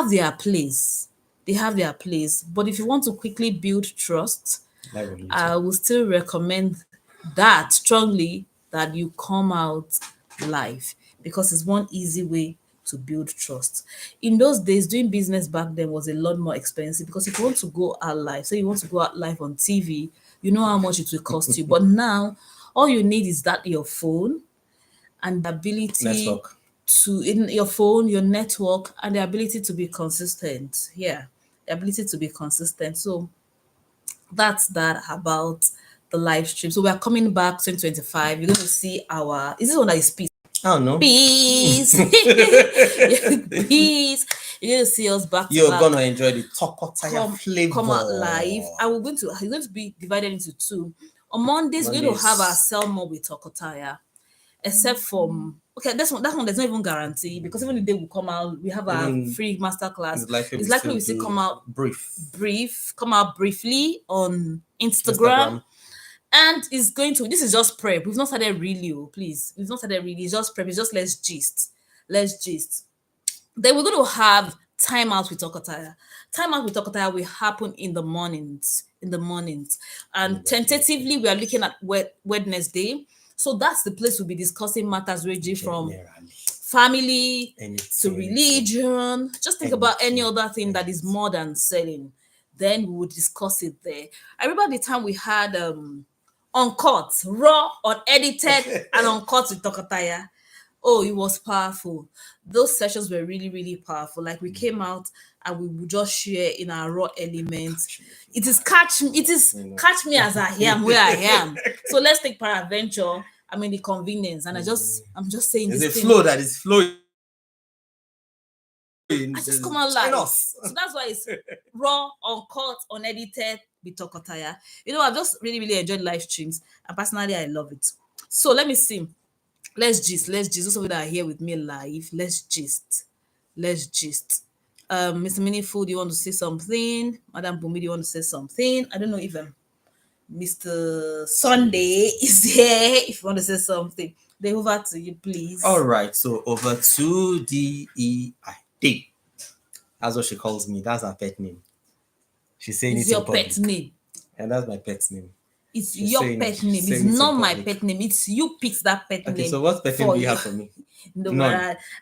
have their place. They have their place. But if you want to quickly build trust, I will still recommend that strongly, that you come out live, because it's one easy way to build trust. In those days, doing business back then was a lot more expensive, because if you want to go out live, say you want to go out live on TV, you know how much it will cost you. But now, all you need is that your phone and the ability Network. to, in your phone, your network, and the ability to be consistent. Yeah, the ability to be consistent. So that's that about the live stream. So we are coming back 2025. You're going to see our, is this one that is peace? I don't know. Peace. Peace. You're going to see us back to You're back. gonna enjoy the Tokotaya flavor. Come out live. It's going to be divided into two. On Mondays, we're going to have our sell more with Tokotaya, except from, okay, that one there's not even guarantee, because even the day we come out, we have our free masterclass. It's likely we still come out come out briefly on Instagram. And it's going to, this is just prep. We've not started really, please. We've not started really. It's just prep. It's just let's gist. Then we're going to have time out with Tokotaya. Time out with Tokotaya will happen in the mornings. And tentatively, we are looking at Wednesday. So that's the place we'll be discussing matters ranging from family to religion. Just think about any other thing that is more than selling. Then we will discuss it there. I remember the time we had uncut, raw, unedited, and uncut with Tokotaya. Oh, it was powerful. Those sessions were really, really powerful. Like, we came out and we would just share in our raw elements. It is catch me as I am, where I am. So let's take peradventure. I mean, the convenience, and I'm just saying There's this a thing. flow that is flowing. I just come out live. So that's why it's raw, uncut, unedited with Tokotaya. You know, I've just really, really enjoyed live streams, and personally, I love it. So let me see. Let's gist. Those of you that are here with me live, let's gist. Mr. Meaningful, do you want to say something? Madam Bumi, do you want to say something? I don't know if Mr. Sunday is here. If you want to say something, then over to you, please. All right, so over to DEID. That's what she calls me. That's her pet name. She's saying it's your pet name. And that's my pet's name. It's your pet name. It's not my pet name. It's you picked that pet name. Okay, so what pet name do you have for me? No,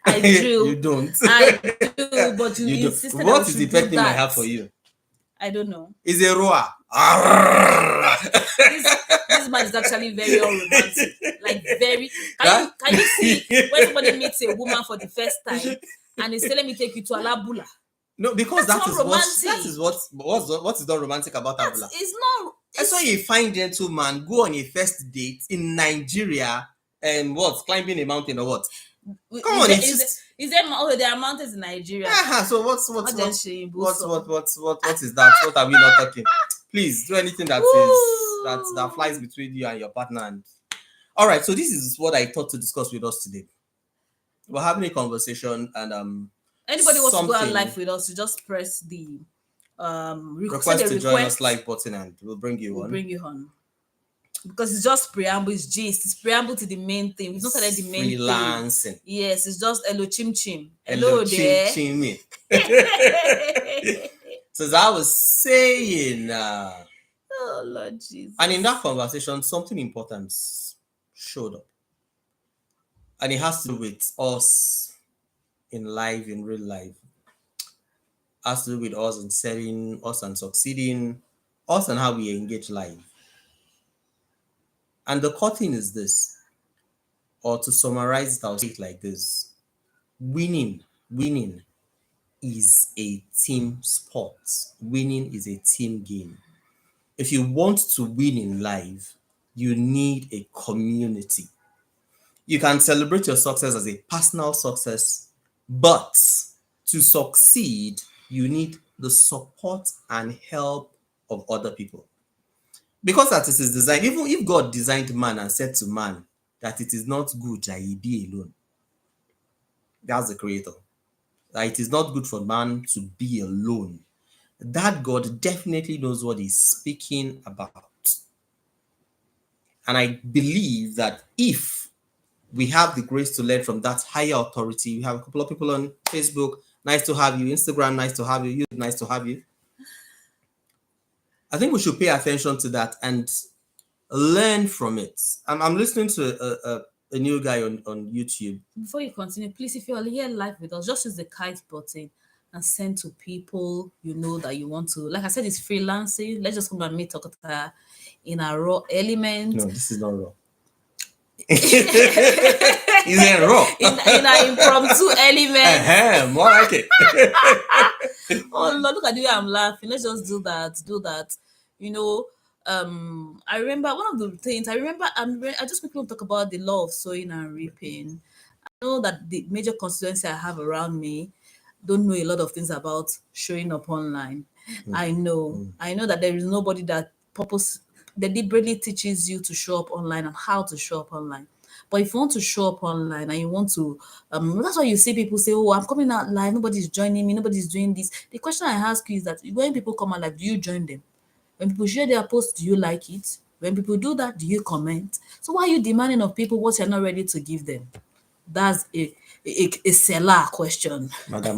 I do. You don't. I do, but you insisted. What is the pet name I have for you? I don't know. It's a roar. This man is actually very unromantic. Like, very. Can you see when somebody meets a woman for the first time and they say, "Let me take you to Alabula"? No, because that's what is not romantic about Abula? It's not. That's why a fine gentleman go on a first date in Nigeria and climbing a mountain or what? Come on, there are mountains in Nigeria. So what is that? What are we not talking? Please do anything that flies between you and your partner. And all right, so this is what I thought to discuss with us today. We're having a conversation, and anybody wants to go on live with us, you just press the request to join us live button, and we'll bring you on. Because it's just preamble, it's gist. It's preamble to the main thing. It's not like the main freelancing thing. Yes, it's just hello chim chim. Hello there. Chim. So as I was saying, oh Lord Jesus. And in that conversation, something important showed up. And it has to do with us in real life. Has to do with us in selling, us and succeeding, us and how we engage live. And the core thing is this, or to summarize it, I'll say it like this. Winning is a team sport. Winning is a team game. If you want to win in life, you need a community. You can celebrate your success as a personal success, but to succeed, you need the support and help of other people. Because that is his design. Even if God designed man and said to man that it is not good that he be alone, that's the creator. That it is not good for man to be alone. That God definitely knows what he's speaking about. And I believe that if we have the grace to learn from that higher authority, we have a couple of people on Facebook nice to have you. Instagram, nice to have you. YouTube, nice to have you. I think we should pay attention to that and learn from it. I'm listening to a new guy on YouTube. Before you continue, please, if you're here live with us, just use the kite button and send to people you know that you want to. Like I said, it's freelancing. Let's just come and meet Tokota in a raw element. No, this is not raw. Is it raw? In an impromptu element. More like it. Oh Lord, look at the way I'm laughing. Let's just do that. You know, I remember one of the things. I just quickly want to talk about the law of sowing and reaping. I know that the major constituency I have around me don't know a lot of things about showing up online. I know that there is nobody that deliberately teaches you to show up online and how to show up online. But if you want to show up online and you want to, that's why you see people say, "Oh, I'm coming out live. Nobody's joining me. Nobody's doing this." The question I ask you is that when people come out live, do you join them? When people share their posts, do you like it? When people do that, do you comment? So why are you demanding of people what you're not ready to give them? That's a seller question. Madam.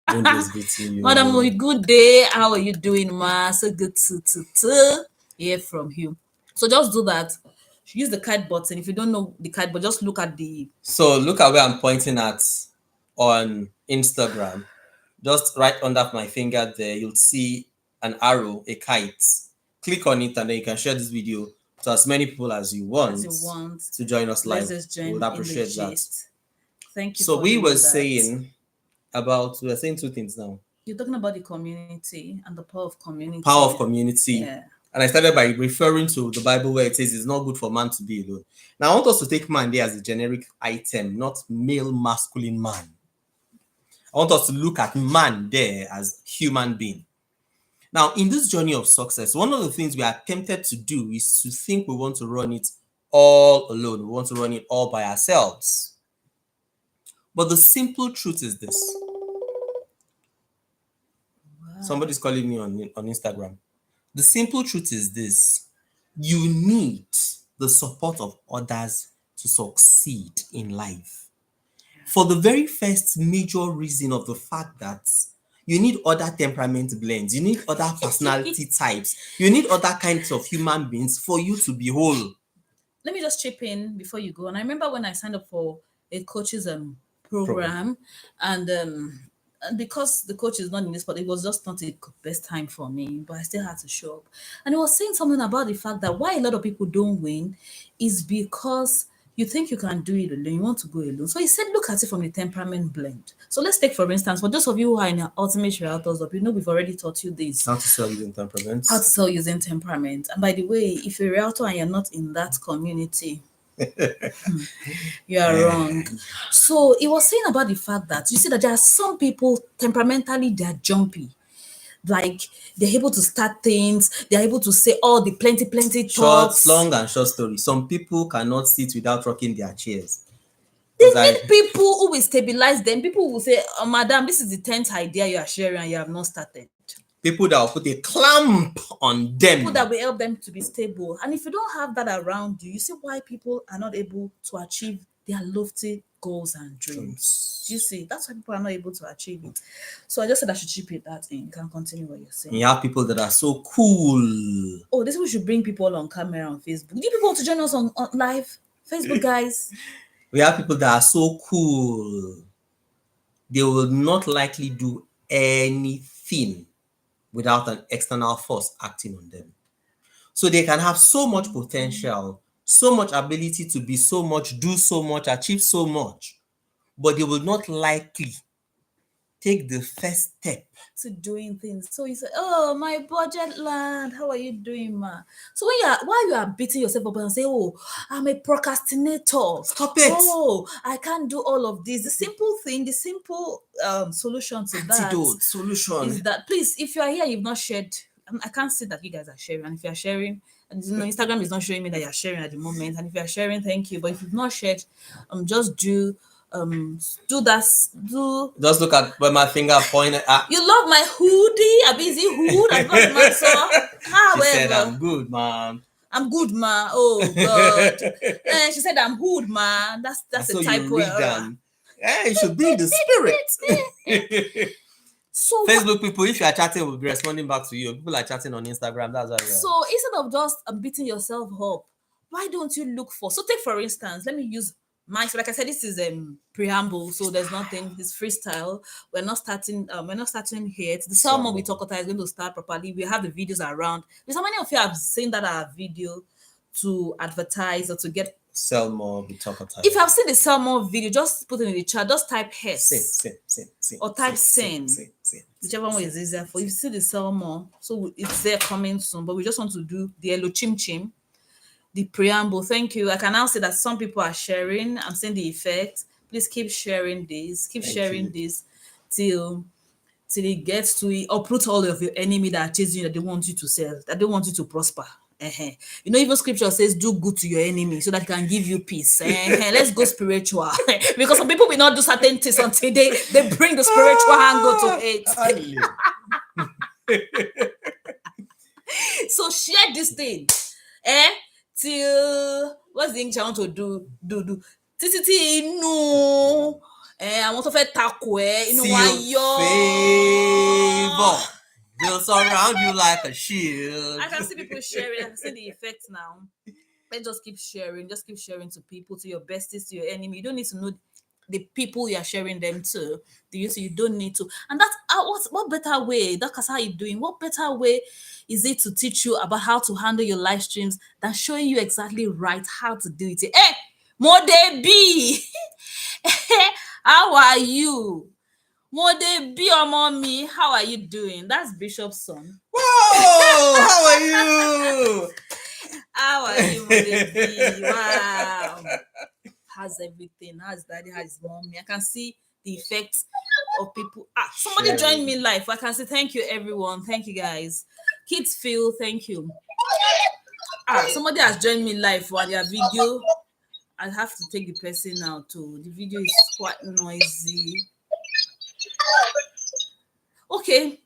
Madam, good day. How are you doing, ma? So good to hear from you. So just do that. Use the kite button. If you don't know the kite, but just look at the. So look at where I'm pointing at on Instagram. Just right under my finger there, you'll see an arrow, a kite. Click on it, and then you can share this video to as many people as you want, to join us live. We would appreciate that. Thank you. So we were saying two things now. You're talking about the community and the power of community. Power of community. Yeah. And I started by referring to the Bible where it says it's not good for man to be alone. Now I want us to take man there as a generic item, not male masculine man. I want us to look at man there as human being. Now, in this journey of success, one of the things we are tempted to do is to think we want to run it all alone. We want to run it all by ourselves. But the simple truth is this. Wow. Somebody's calling me on Instagram. The simple truth is this. You need the support of others to succeed in life. For the very first major reason of the fact that you need other temperament blends, you need other personality types, you need other kinds of human beings for you to be whole. Let me just chip in before you go. And I remember when I signed up for a coach's program, and because the coach is not in this, but it was just not the best time for me, but I still had to show up. And he was saying something about the fact that why a lot of people don't win is because you think you can do it alone, you want to go alone. So he said, look at it from the temperament blend. So let's take, for instance, for those of you who are in the Ultimate Realtors Up, you know we've already taught you this. How to sell using temperament. How to sell using temperament. And by the way, if you're a realtor and you're not in that community, you are wrong. So he was saying about the fact that you see that there are some people temperamentally they're jumpy. Like they're able to start things, they're able to say all the plenty talks. Long and short story. Some people cannot sit without rocking their chairs. They need people who will stabilize them. People will say, oh, madam, this is the 10th idea you are sharing and you have not started. People that will put a clamp on them. People that will help them to be stable. And if you don't have that around you, you see why people are not able to achieve their lofty goals and dreams. You see, that's why people are not able to achieve it. So I just said I should chip it that in. You can continue what you're saying. You have people that are so cool. Oh, this we should bring people on camera on Facebook. Do you people want to join us on live? Facebook guys. We have people that are so cool. They will not likely do anything without an external force acting on them. So they can have so much potential, so much ability to be so much, do so much, achieve so much, but they will not likely take the first step to doing things. So you say, oh, my budget land, how are you doing, ma? So while you are beating yourself up and say, oh, I'm a procrastinator. Stop it. Oh, I can't do all of this. The simple thing, the simple solution to solution is that, please, if you are here, you've not shared, I can't see that you guys are sharing. And if you are sharing, and you know, Instagram is not showing me that you're sharing at the moment. And if you're sharing, thank you. But if you've not shared, just do that. Just look at where my finger pointed at. You love my hoodie, a busy hood. I got the answer. However, she said, I'm good, man. I'm good, man. Oh God. She said, I'm good, man. That's the typo error. Yeah, you should be in the spirit. So Facebook people, if you are chatting, will be responding back to you. People are chatting on Instagram. That's why. So instead of just beating yourself up, why don't you look for? So take for instance, let me use my. So like I said, this is preamble, so there's nothing. It's freestyle. We're not starting. We're not starting here. The sermon with Tokota is going to start properly. We have the videos around. Because how many of you have seen that our video to advertise or to get? Sell more, we talk about. If you have seen the sell more video, just put it in the chat. Just type HES Same. or type sin. Whichever one is easier for you. See the sell more, so it's there coming soon. But we just want to do the hello chim chim, the preamble. Thank you. I can now see that some people are sharing. I'm seeing the effect. Please keep sharing this. Keep sharing this till it gets to it. Uproot all of your enemy that are chasing you, that they want you to sell, that they want you to prosper. You know, even scripture says do good to your enemy so that it can give you peace. Let's go spiritual. Because some people will not do certain things until they bring the spiritual angle to it. So share this thing. Till what's the English I want to do? Títí inú. I want to fẹ́ takò inú wa yọ. Favor will surround you like a shield. I can see people sharing. I can see the effect now. Let's just keep sharing. Just keep sharing to people, to your besties, to your enemy. You don't need to know the people you are sharing them to. You don't need to. And that's what better way? That's how you're doing. What better way is it to teach you about how to handle your live streams than showing you exactly right how to do it? Hey, Mode B, how are you? Mode B or mommy, how are you doing? That's Bishop's son. Whoa, how are you? How are you, Mode B? Wow. How's everything? How's daddy? How's mommy? I can see the effects of people. Somebody joined me live. I can say thank you, everyone. Thank you, guys. Kids feel, thank you. Somebody has joined me live for their video. I have to take the person now too. The video is quite noisy. Okay.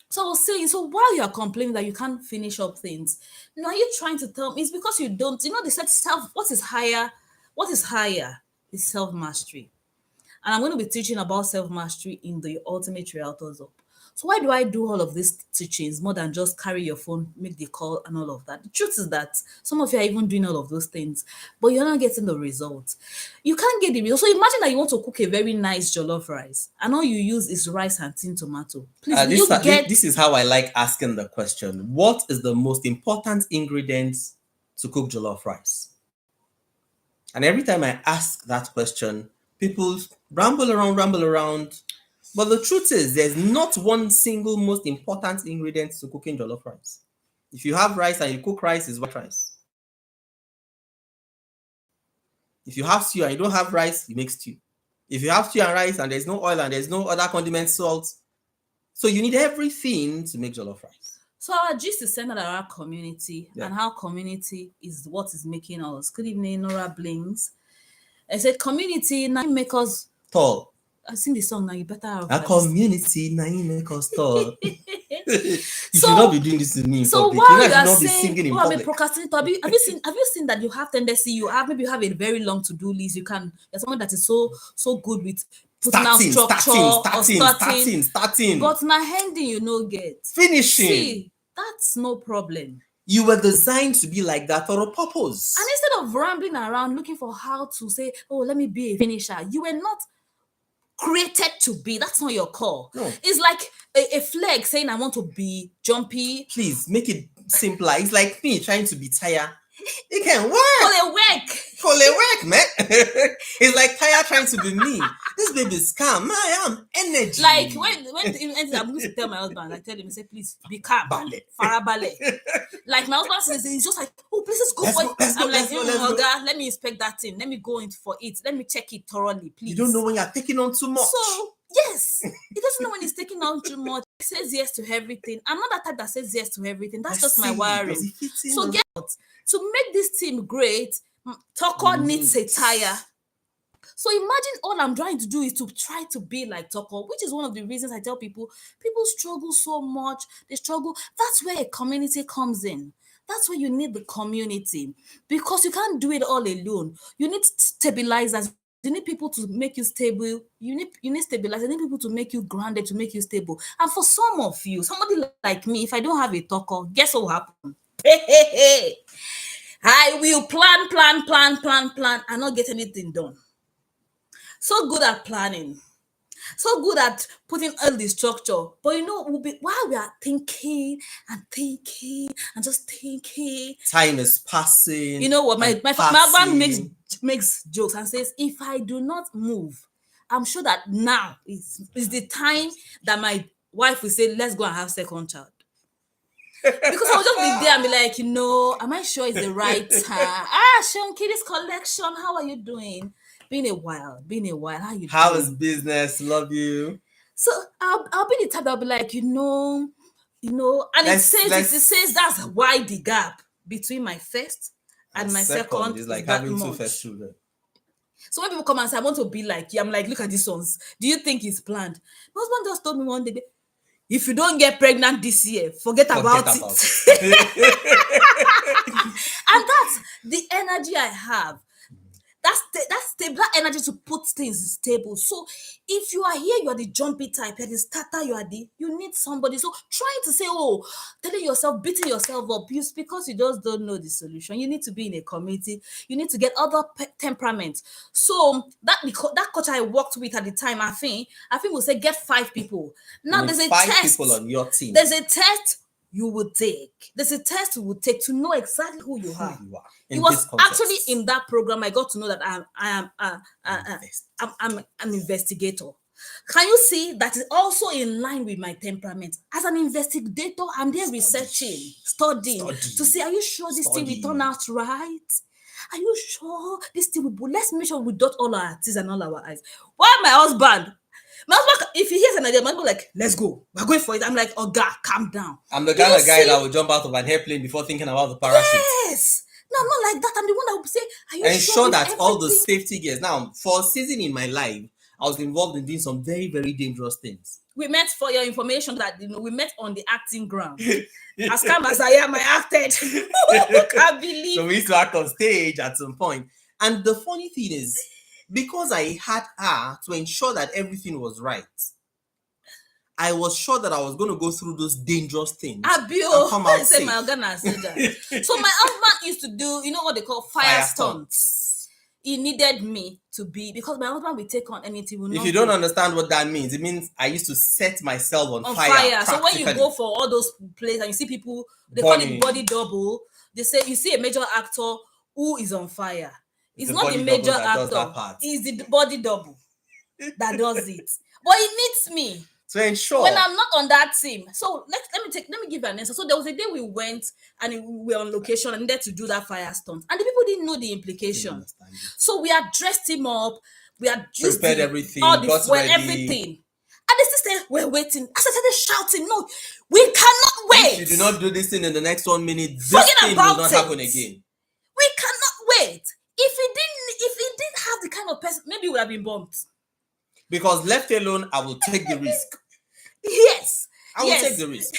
So I was saying, so while you are complaining that you can't finish up things, now you're trying to tell me it's because you don't, they said what is higher is self-mastery. And I'm going to be teaching about self-mastery in the Ultimate Realtors Up. So why do I do all of these teachings more than just carry your phone, make the call and all of that? The truth is that some of you are even doing all of those things, but you're not getting the results. You can't get the results. So imagine that you want to cook a very nice jollof rice and all you use is rice and tin tomato. Please, this is how I like asking the question. What is the most important ingredient to cook jollof rice? And every time I ask that question, people ramble around. But the truth is, there's not one single most important ingredient to cooking jollof rice. If you have rice and you cook rice, it's white rice. If you have stew and you don't have rice, you make stew. If you have stew and rice and there's no oil and there's no other condiment, salt, so you need everything to make jollof rice. So our gist is centered around our community and how community is what is making us. Good evening, Nora Blings. I said community now make us tall. I sing the song now. You better have a community now make us tall. You should not be doing this to me in public. While you should not be singing in public. Procrastinator, have you seen that you have tendency? Maybe you have a very long to-do list. You're someone that is so good with putting out structure starting. But now ending you no get finishing. See, that's no problem. You were designed to be like that for a purpose. And instead of rambling around looking for how to say, oh, let me be a finisher, you were not created to be. That's not your call. No. It's like a flag saying I want to be jumpy. Please make it simpler. It's like me trying to be tired. It can work. For the work, man. It's like Taya trying to be me. This baby's calm. I am energy. Like when I'm going to tell my husband, I tell him, I say, please be calm. Farabale. Like my husband says, he's just like, oh, please let's go for it. I'm like, let me inspect that thing. Let me go in for it. Let me check it thoroughly, please. You don't know when you're taking on too much. So yes, he doesn't know when he's taking on too much. He says yes to everything. I'm not that type that says yes to everything. That's just my wiring. So get out. To make this team great, Toko needs a tire. So imagine all I'm trying to do is to try to be like Toko, which is one of the reasons I tell people struggle so much. They struggle. That's where a community comes in. That's where you need the community because you can't do it all alone. You need stabilizers. You need people to make you stable. You need stabilize. You need people to make you grounded, to make you stable. And for some of you, somebody like me, if I don't have a talker, guess what will happen? I will plan, and not get anything done. So good at planning, so good at putting all the structure. But we'll be while we are thinking and just thinking. Time is passing. You know what? My and husband passing. makes jokes and says, if I do not move, I'm sure that now is the time that my wife will say, let's go and have second child. Because I'll just be there and be like, am I sure it's the right time? Shonky, this collection, how are you doing? Been a while. How you How doing? is business? Love you. So I'll be the type that'll be like, and it says that's why the gap between my first and my second is like that having two much. first children. So when people come and say, I want to be like you, I'm like, look at these ones. Do you think it's planned? My husband just told me one day, if you don't get pregnant this year, forget about it. And that's the energy I have. That energy to put things stable. So if you are here, you are the jumpy type, you're the starter, you need somebody. So trying to say, telling yourself, beating yourself up, because you just don't know the solution. You need to be in a community. You need to get other temperaments. So that coach I worked with at the time, I think will say, get 5 people. Now there's a 5 test. people on your team. There's a test you would take. There's a test you would take to know exactly who you are. It was actually in that program I got to know that I'm an investigator. Can you see that is also in line with my temperament? As an investigator, I'm there researching, studying to see, are you sure this thing will turn out right? Are you sure this thing will? Let's make sure we dot all our T's and all our I's. Why my husband, if he hears an idea, man, go like, let's go. We're going for it. I'm like, oh God, calm down. I'm the kind of guy that will jump out of an airplane before thinking about the parachute. Yes. No, I'm not like that. I'm the one that will say, are you ensure that all the safety gears. Now, for a season in my life, I was involved in doing some very, very dangerous things. We met, for your information, that we met on the acting ground. As calm as I am, I acted. I can't believe. So we used to act on stage at some point. And the funny thing is, because I had her to ensure that everything was right, I was sure that I was going to go through those dangerous things. Abio, come out safe. My organ said that. So my husband used to do, what they call fire stunts. He needed me to be, because my husband will take on anything. If you don't understand what that means, it means I used to set myself on fire. So when you go for all those plays and you see people, they call it body double. They say you see a major actor who is on fire. It's not the major actor. It's the body double that does it. But it needs me to ensure when I'm not on that team. So let me give you an answer. So there was a day we went and we were on location and needed to do that fire stunt, and the people didn't know the implication. So we had dressed him up. We had prepared everything, everything. And the sister were waiting. As I started shouting, no, we cannot wait. If you do not do this thing in the next 1 minute, this thing will not happen again. We cannot wait. If he didn't have the kind of person, maybe he would have been bumped. Because left alone, I will take the risk. Yes. I will take the risk.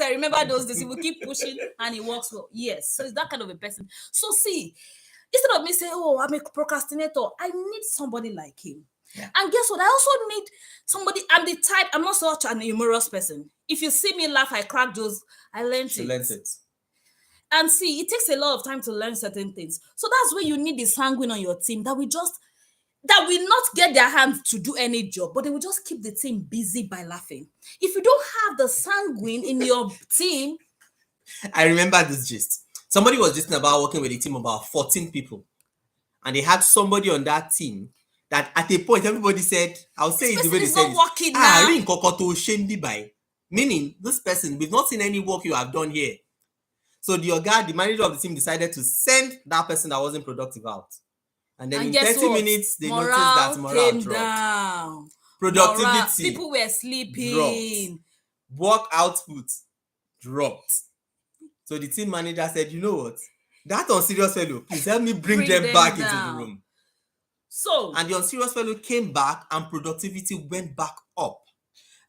I remember those days. He will keep pushing and he works well. Yes. So it's that kind of a person. So see, instead of me saying, I'm a procrastinator, I need somebody like him. Yeah. And guess what? I also need somebody. I'm the type, I'm not such an humorous person. If you see me laugh, I crack jokes, I learned it. And see, it takes a lot of time to learn certain things. So that's where you need the sanguine on your team that will not get their hands to do any job, but they will just keep the team busy by laughing. If you don't have the sanguine in your team. I remember this gist. Somebody was just about working with a team of about 14 people. And they had somebody on that team that at a point, everybody said, I'll say it the way they said it. Meaning, this person, we've not seen any work you have done here. So the manager of the team decided to send that person that wasn't productive out. And then in 30 minutes, they noticed that morale dropped. Down. Productivity. People were sleeping. Dropped. Work output dropped. So the team manager said, you know what? That unserious fellow, please help me bring them back into the room. And the unserious fellow came back and productivity went back up.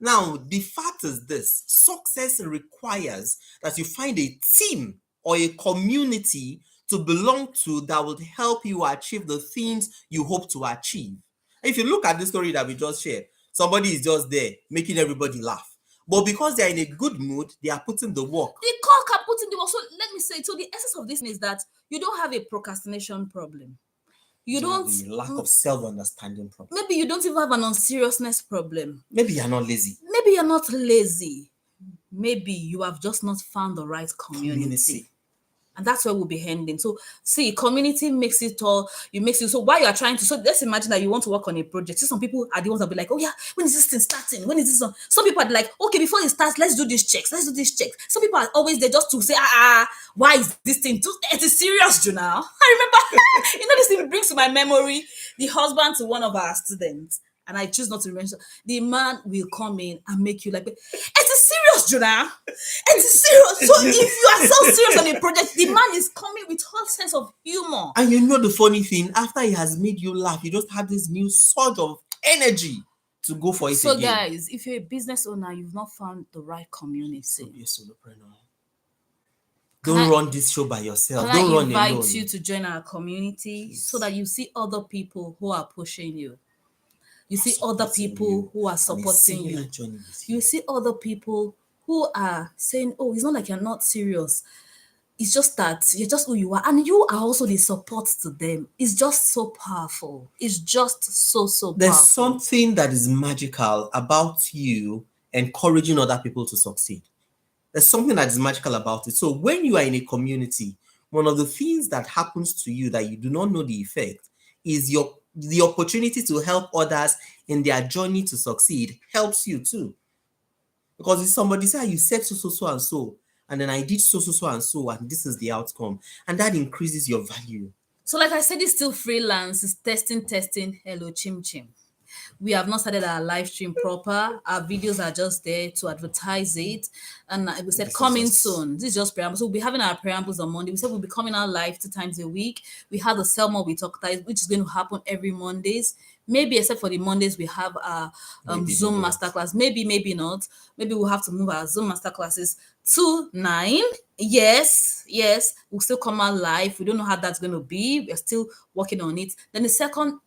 Now, the fact is this: success requires that you find a team or a community to belong to that would help you achieve the things you hope to achieve. If you look at the story that we just shared, somebody is just there making everybody laugh. But because they are in a good mood, they are putting the work. The cock are putting the work. So let me say, so the essence of this is that you don't have a procrastination problem. You don't have a lack of self-understanding problem. Maybe you don't even have an unseriousness problem. Maybe you're not lazy. Maybe you're not lazy. Maybe you have just not found the right community. And that's where we'll be ending. So, see, community makes it all. So while you are trying to, so let's imagine that you want to work on a project. See, some people are the ones that be like, oh yeah, when is this thing starting? When is this on? Some people are like, okay, before it starts, let's do these checks. Some people are always there just to say, why is this thing? It is serious, Junal. I remember, this thing brings to my memory the husband to one of our students. And I choose not to mention, the man will come in and make you like, it is serious, Jonah. It is serious. So if you are so serious on a project, the man is coming with all sense of humor. And you know the funny thing, after he has made you laugh, you just have this new surge of energy to go for it so again. So guys, if you're a business owner, you've not found the right community. So be a solopreneur. Don't run this show by yourself. Don't run alone. I invite you to join our community so that you see other people who are pushing you. You see other people who are supporting you. You see other people who are saying, oh, it's not like you're not serious. It's just that you're just who you are. And you are also the support to them. It's just so powerful. It's just so powerful. There's something that is magical about you encouraging other people to succeed. There's something that is magical about it. So when you are in a community, one of the things that happens to you that you do not know the effect is the opportunity to help others in their journey to succeed helps you too. Because if somebody says, you said so and so, and then I did so and so, and this is the outcome, and that increases your value. So like I said, it's still freelance. It's testing. Hello, chim. We have not started our live stream proper. Our videos are just there to advertise it. And we said coming soon. This is just preamble. So we'll be having our preambles on Monday. We said we'll be coming out live 2 times a week. We have the Sell More with Talkatize, which is going to happen every Mondays. Maybe except for the Mondays, we have our Zoom masterclass. Maybe not. Maybe we'll have to move our Zoom masterclasses to 9. Yes. We'll still come out live. We don't know how that's going to be. We're still working on it. Then the second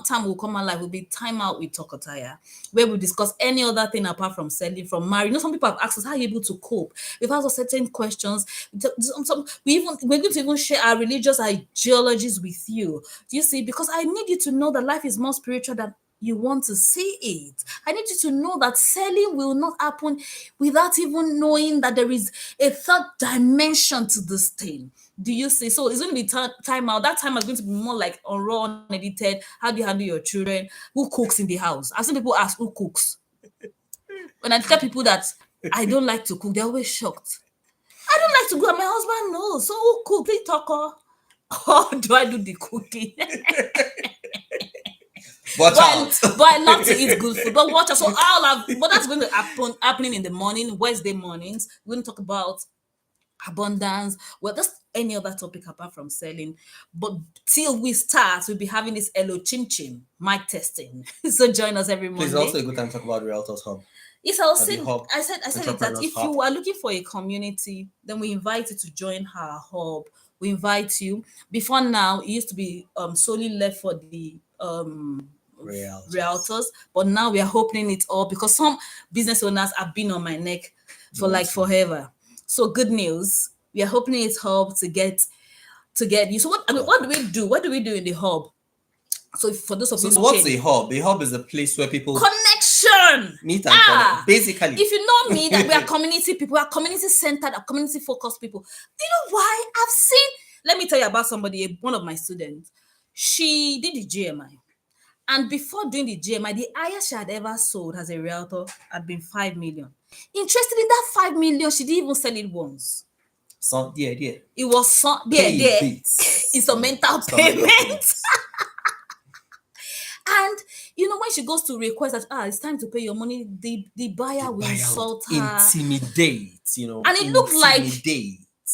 time we'll come out live will be Time Out with Talkatize, where we discuss any other thing apart from selling, from marriage. Some people have asked us, how are you able to cope? We've asked us certain questions. We're going to even share our religious ideologies with you. Do you see? Because I need you to know that life is more spiritual than you want to see it. I need you to know that selling will not happen without even knowing that there is a third dimension to this thing. Do you see? So it's going to be time out. That time is going to be more like on raw, unedited. How do you handle your children? Who cooks in the house? I've seen people ask, who cooks? When I tell people that I don't like to cook, they're always shocked. I don't like to cook, and my husband knows. So who cooks? They talk, or do I do the cooking? But I love to eat good food. But watch out. So but that's going to happening in the morning, Wednesday mornings. We're going to talk about abundance. Well, that's any other topic apart from selling. But till we start, we'll be having this Hello Chin mic testing. So join us every Monday. It's also a good time to talk about Realtors Hub. Yes, I said it that if you are looking for a community, then we invite you to join our hub. We invite you. Before now, it used to be solely left for the realtors, but now we are opening it up because some business owners have been on my neck for forever. So good news, we are opening it up to get you. So what do we do? What do we do in the hub? So for those of you, what's a hub? A hub is a place where people connection meet and connect. Basically, if you know me, that we are community people, we are community centered, are community focused people. You know why? I've seen. Let me tell you about somebody. One of my students, she did the GMI. And before doing the GMI, the highest she had ever sold as a realtor had been 5 million. Interestingly, that 5 million, she didn't even sell it once. So, yeah. It was instrumental payment. And, when she goes to request that, it's time to pay your money, the buyer will insult her. Intimidate, And it looked like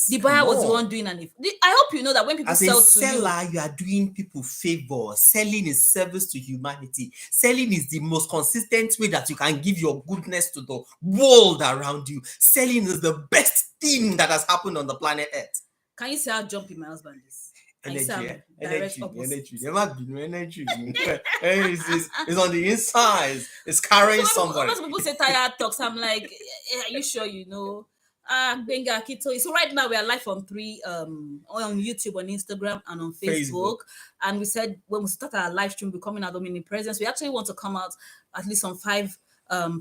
the buyer was the one doing I hope you know that when people sell to you. As a seller, you are doing people favor. Selling is service to humanity. Selling is the most consistent way that you can give your goodness to the world around you. Selling is the best thing that has happened on the planet Earth. Can you see how jumpy my husband is? And you see I'm direct opposite. There might be no energy. It's on the inside. It's carrying somebody. When people say tired talks, I'm like, are you sure you know? Benga Kito. So right now we are live on 3 on YouTube, on Instagram, and on Facebook. And we said when we start our live stream, we're coming out of mini presence. We actually want to come out at least on 5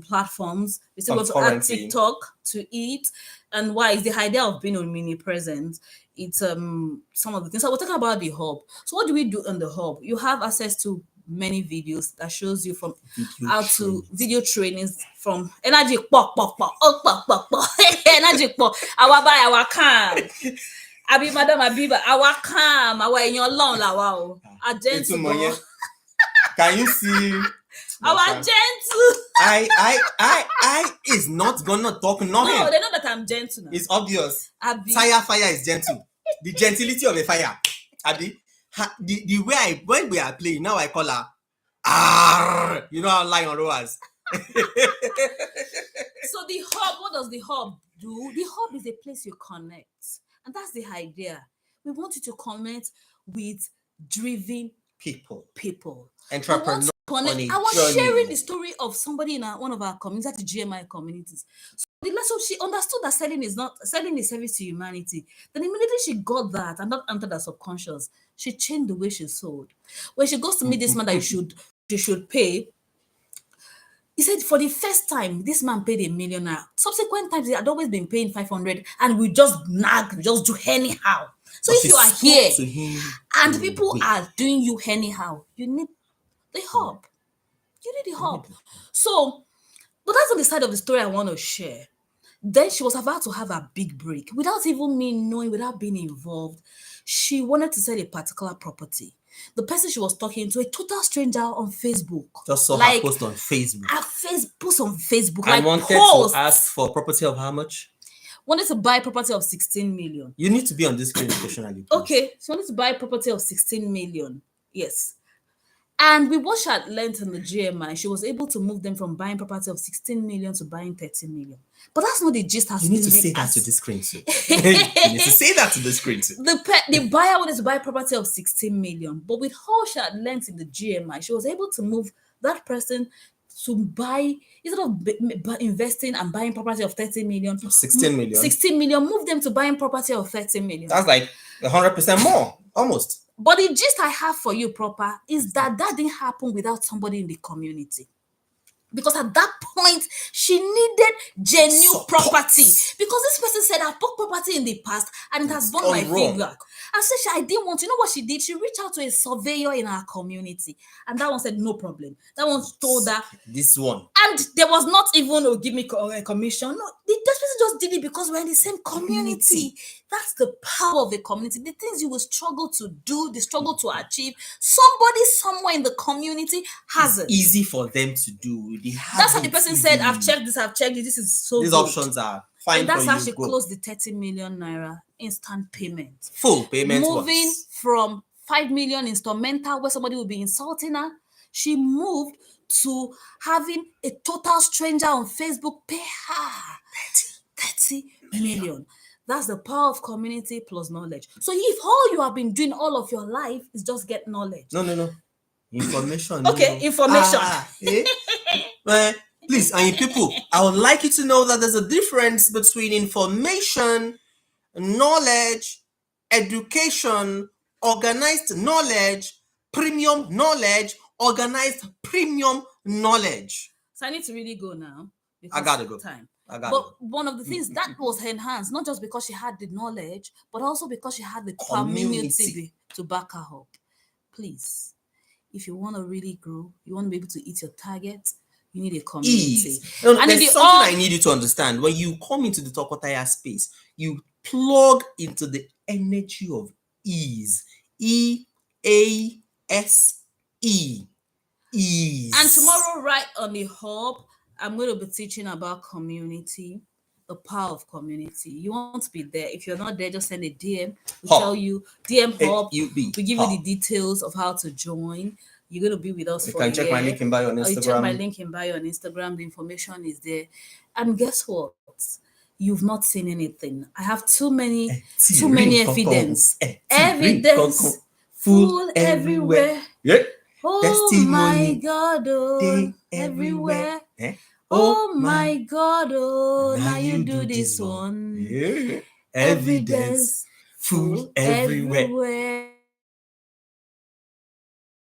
platforms. We still want to add TikTok to it. And why is the idea of being on mini presence? It's some of the things. So we're talking about the hub. So what do we do on the hub? You have access to many videos that shows you from video trainings from energy pok energy pok our calm. Abi Madam Abiba, our calm, our in your long la gentle. Can you see our gentle? I is not gonna talk nothing. No, they know that I'm gentle now. It's obvious. Fire is gentle. The gentility of a fire. Abi, the way when we are playing now, I call her. You know how lion roars. So the hub, what does the hub do? The hub is a place you connect, and that's the idea. We want you to connect with driven people, entrepreneurs. I was sharing the story of somebody in one of our communities, the GMI communities. So she understood that selling is a service to humanity. Then immediately she got that and not entered her subconscious. She changed the way she sold. When she goes to meet this man that you should pay, he said for the first time, this man paid $1 million. Subsequent times, he had always been paying 500, and we just do anyhow. So if you are here and people are doing you anyhow, you need the hub. You need the hub. So, but that's on the side of the story I want to share. Then she was about to have a big break without even me knowing, without being involved. She wanted to sell a particular property. The person she was talking to, a total stranger on Facebook. Just saw her post on Facebook. Post on Facebook. I wanted to ask for a property of how much? Wanted to buy a property of 16 million. You need to be on this screen occasionally. Okay, so wanted to buy a property of 16 million. Yes. And we watched at length in the GMI. She was able to move them from buying property of 16 million to buying 30 million. But that's not the gist. You need to say that to the screen too. You need to say that to the screen too. The buyer wanted to buy a property of 16 million. But with how she had length in the GMI, she was able to move that person to buy, instead of investing and buying property of 30 million. 16 million. 16 million, move them to buying property of 30 million. That's like 100% more, almost. But the gist I have for you, proper, is that didn't happen without somebody in the community. Because at that point, she needed genuine property. Because this person said, I bought property in the past and it has burned my finger. I said, I didn't want, you know what she did? She reached out to a surveyor in our community. And that one said, no problem. That one told her. This one. And there was not even, give me a commission. No, this person just did it because we're in the same community. That's the power of a community. The things you will struggle to do, the struggle to achieve, somebody somewhere in the community has it. Easy for them to do. That's how the person said, I've checked this, this is so These good. Options are fine. And that's how she closed the 30 million naira instant payment. Full payment. Moving from 5 million instrumental where somebody will be insulting her, she moved to having a total stranger on Facebook pay her 30 million. That's the power of community plus knowledge. So if all you have been doing all of your life is just get knowledge. No. Information. Okay, information. Please, and people, I would like you to know that there's a difference between information, knowledge, education, organized knowledge, premium knowledge, organized premium knowledge. So I need to really go now. I gotta go. Time. But one of the things that was enhanced, not just because she had the knowledge, but also because she had the community to back her up. Please, if you want to really grow, you want to be able to eat your target, you need a community. No, and there's something I need you to understand. When you come into the Tokotaya space, you plug into the energy of ease. EASE. Ease. And tomorrow, right on the hub, I'm going to be teaching about community, the power of community. You want to be there. If you're not there, just send a DM. We'll tell you, DM Hub. We give you the details of how to join. You're going to be with us you for a year. You can check my link in bio on Instagram. You check my link in bio on Instagram. The information is there. And guess what? you've not seen anything. I have too many ring, evidence. ring, Evidence full everywhere. Yeah. Oh my Testimony God, oh, day everywhere. Eh? Oh my God, oh, Now now you do this one. Yeah. Evidence full everywhere.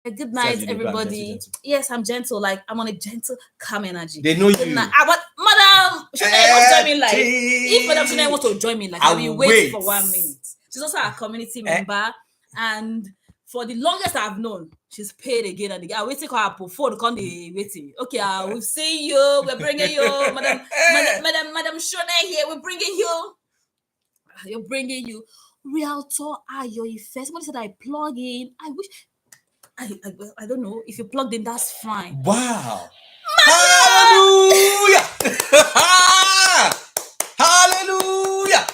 Good Says night, you dey do, I'm everybody. gentle. Yes, I'm gentle. Like I'm on a gentle, calm energy. They know Good you. night. But Madam Shunai wants to join me live. If Madam Shunai wants to join me live, I I'll be will wait wait. for 1 minute. She's also a community member, and for the longest I've known, she's paid again and again. I waiting for her phone to come the waiting. Okay, I will see you. We're bringing you, Madam Shunai here. We're bringing you. You're bringing you. Realtor Ayo Ife. Somebody said I plug in. I wish. I don't know. If you plugged in, that's fine. Wow. Hallelujah. Hallelujah.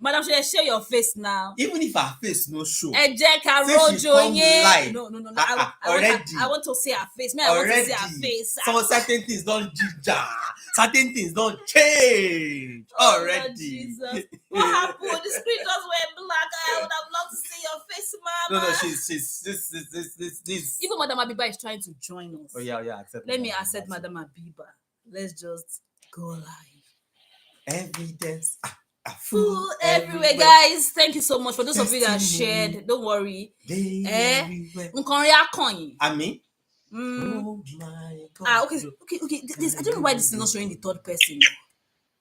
Madam Shone, share your face now. Even if her face no show. Since she come live. No. I want to see her face. I want to see her face. Some certain things don't ginger. Certain things don't change already. Lord Jesus. What happened? The screen just went black. I would have loved to see your face, Mama. No, she's this. Even Madam Abiba is trying to join us. Oh yeah, accept. Let me accept Madam Abiba. Let's just go live. Evidence. Full everywhere, guys. Thank you so much for those of you that shared. Don't worry. I mean. Oh my God. Okay. I don't know why this is not showing the third person.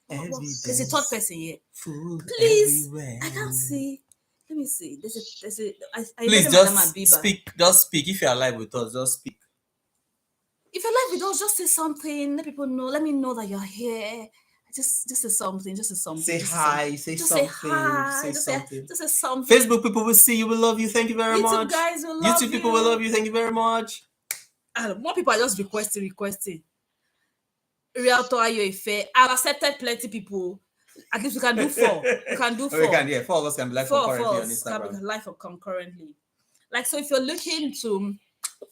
There's a third person here. Please, everywhere. I can't see. Let me see. There's a. Please just speak. Just speak. If you're alive with us, just speak. If you're alive with us, just say something. Let people know. Let me know that you're here. Just say something. Say hi. Say something. Just say something. Facebook people will see you. We love you. Thank you very much. YouTube guys will love you. YouTube people will love you. Thank you very much. More people are just requesting. Realtor Ayo Ife. I've accepted plenty people. At least we can do 4. We can do 4. We can, yeah. 4 of us can be live concurrently on Instagram. Can be live concurrently. Like, so if you're looking to,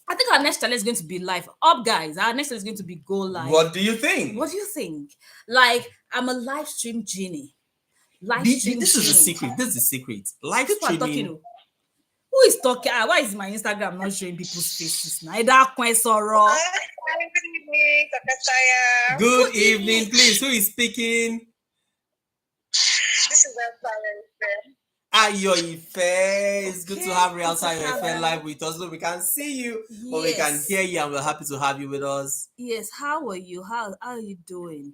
I think our next challenge is going to be live. Up, guys. Our next challenge is going to be go live. What do you think? Like, I'm a live stream genie. This is the secret. Live streaming. Who is talking? Why is my Instagram not showing people's faces now? Good evening, please. Who is speaking? This is Ayo Ife. It's good to have Realtor Ayo Ife live with us. Look, we can see you, but we can hear you, and we're happy to have you with us. Yes. How are you? How are you doing?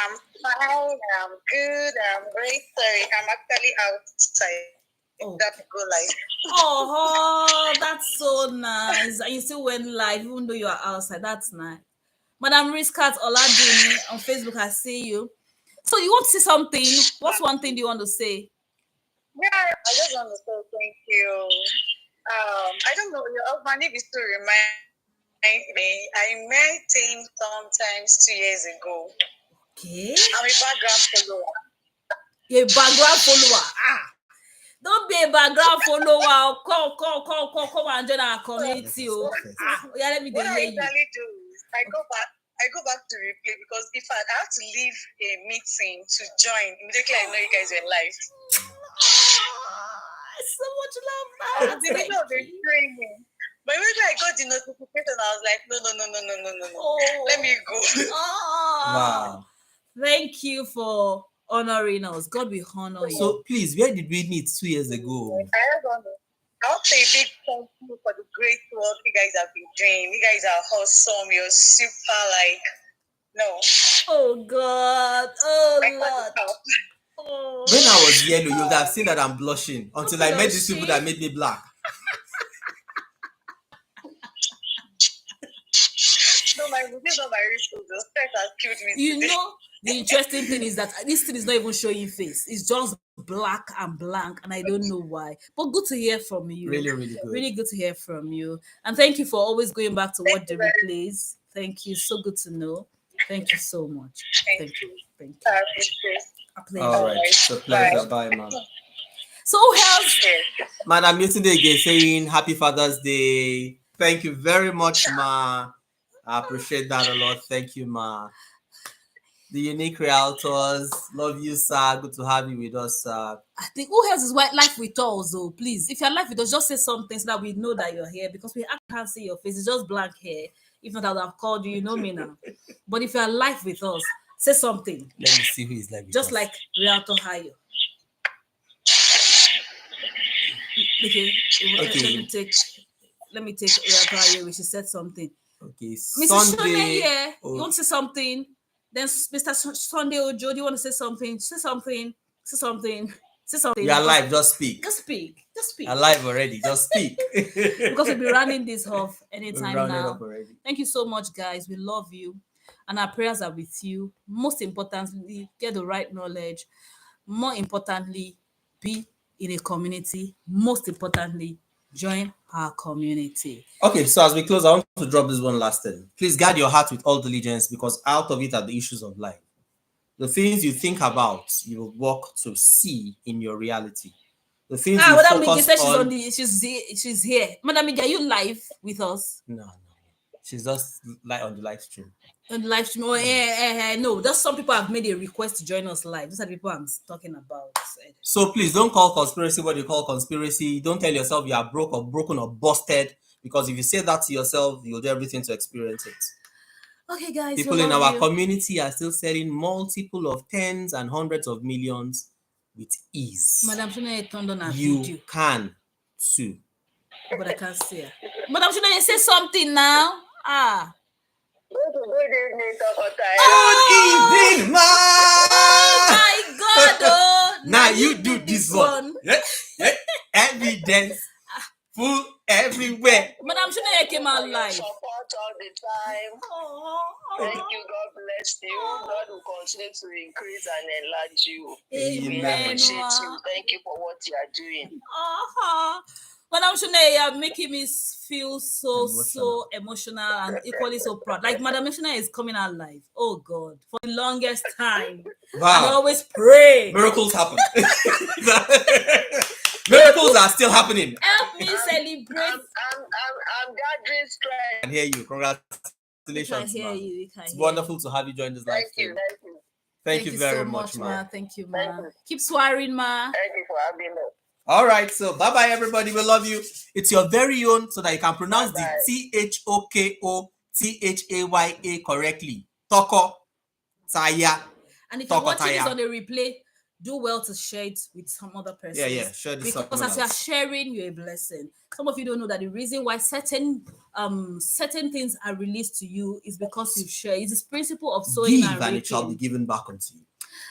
I'm fine. I'm good. I'm great. Sorry, I'm actually outside. That go live. Oh, that's so nice. And you still went live even though you are outside. That's nice. Madam Riskat Oladuni on Facebook, I see you. So you want to say something? What's one thing you want to say? Yeah, I just want to say thank you. I don't know, your husband needs to remind me. I met him sometimes 2 years ago. Okay. I'm a background follower. You're a background follower. Don't be a background follower. Come and join our community. Yeah, let me What I hear you. usually do is I go back to replay because if I have to leave a meeting to join, immediately I know you guys are live. So much love now. The middle of the training. But when I got the notification, I was like, no. Oh. Let me go. Wow. Thank you for honoring us. God will honor you. So please, where did we meet 2 years ago? I'll say a big thank you for the great work you guys have been doing. You guys are awesome. You're super Oh God. Oh Lord. Oh. When I was yellow, you would have seen that I'm blushing until I met these people that made me black. No, this is not my ritual. The stress has killed me. You know, the interesting thing is that this thing is not even showing face. It's just black and blank, and I don't know why. But good to hear from you. Really, really good. Really good to hear from you. And thank you for always going back to watch the replays. Thank you. So good to know. Thank you so much. Thank you. All right. It's a pleasure. Bye, ma'am. So who else? Man, I'm meeting again saying Happy Father's Day. Thank you very much, ma. I appreciate that a lot. Thank you, ma. The Unique Realtors, love you, sir. Good to have you with us, sir. I think who else is white life with us though? Please, if you're live with us, just say something so that we know that you're here because we actually can't see your face. It's just blank hair. If not, I would have called you. You know me now. But if you're live with us, say something. Let me see who is live with Just us. like Realtor Hayo. Okay. Let me take Realtor Hayo. We should say something. Okay, Mrs. Shone here. Oh. You want to say something? Then Mr. Sunday Ojo, do you want to say something? Say something. Say something. Say something. We are live. Just speak. Just speak. Just speak. Alive already. Just speak. Because we'll be running this off anytime We're rounding now. up already. Thank you so much, guys. We love you. And our prayers are with you. Most importantly, get the right knowledge. More importantly, be in a community. Most importantly, join our community. Okay, so as we close, I want to drop this one last thing. Please guard your heart with all diligence because out of it are the issues of life. The things you think about, you will walk to see in your reality. The things you Madam Migi focus said on. she's here. Madam Migi, are you live with us? No. She's just like on the live stream. On the live stream? Oh, no, just some people have made a request to join us live. Those are the people I'm talking about. So please don't call conspiracy what you call conspiracy. Don't tell yourself you are broke or broken or busted because if you say that to yourself, you'll do everything to experience it. Okay, guys. People in our community are still selling multiple of tens and hundreds of millions with ease. Madam Shune turned on her You video. can too. But I can't see her. Madam Shune, say something now. Good evening, Tokotai. Good evening, ma. Oh my God! Oh, now you do this one. Evidence full everywhere. Madam Shune came out live. Support all the time. Thank you. God bless you. God will continue to increase and enlarge you. We appreciate you. Thank you for what you are doing. Madam Shune, you're making me feel so emotional and equally so proud. Like Madam Shune is coming out live. Oh God, for the longest time. Wow. I always pray. Miracles happen. Miracles are still happening. Help me celebrate. I'm gathering strength. I can hear you. Congratulations. We can hear you. It's wonderful to have you join this live stream. Thank you very so much, ma. Thank you, ma. Keep swearing, ma. Thank you for having me. All right, so bye-bye, everybody. We love you. It's your very own, so that you can pronounce Bye-bye. the THOKOTHAYA correctly. Toko Taya. And if you're watching this Tokotaya. on a replay, do well to share it with some other person. Yeah. Share this Because as you are sharing, you're a blessing. Some of you don't know that the reason why certain things are released to you is because you've shared. It's this principle of sowing Give and and it shall be reaping. given back unto you.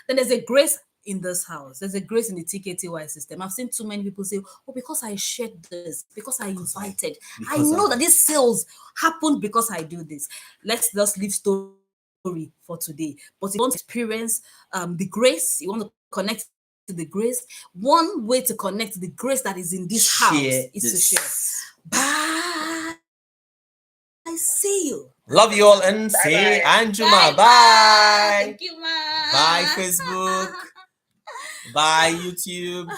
Then there's a grace in this house. There's a grace in the TKTY system. I've seen too many people say, oh, because I shared this, because I invited. I know that these sales happened because I do this. Let's just leave story for today. But if you want to experience the grace, you want to connect to the grace, one way to connect to the grace that is in this house is to share. Bye. I see you. Love you all and say Anjuma. Bye. Thank you, ma. Bye, Facebook. Bye, YouTube.